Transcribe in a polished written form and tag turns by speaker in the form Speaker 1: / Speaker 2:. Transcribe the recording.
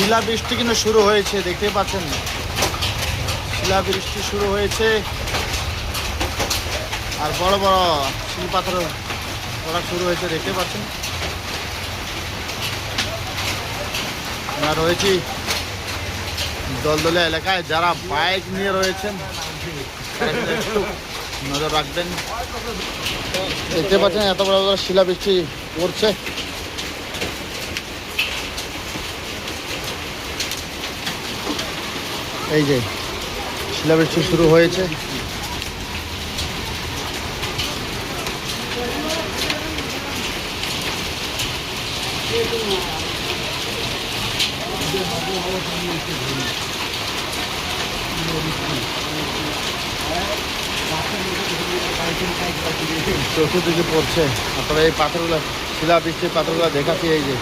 Speaker 1: শিলাবৃষ্টি কিন্তু শুরু হয়েছে, দেখতে পাচ্ছেন শিলাবৃষ্টি শুরু হয়েছে। আর বড় বড় শিল পাথর পড়া শুরু হয়েছে, দেখতে পাচ্ছেন। আমরা রয়েছি দলদলে এলাকায়, যারা বাইক নিয়ে রয়েছেন তারা কিন্তু একটু নজর রাখবেন। দেখতে পাচ্ছেন এত বড় বড় শিলাবৃষ্টি পড়ছে। এই যে শিলাবৃষ্টি শুরু হয়েছে। চতুর্দিকে পড়ছে। আপনারা এই পাথরগুলো, শিলাবৃষ্টির পাথরগুলো দেখাচ্ছি। এই যে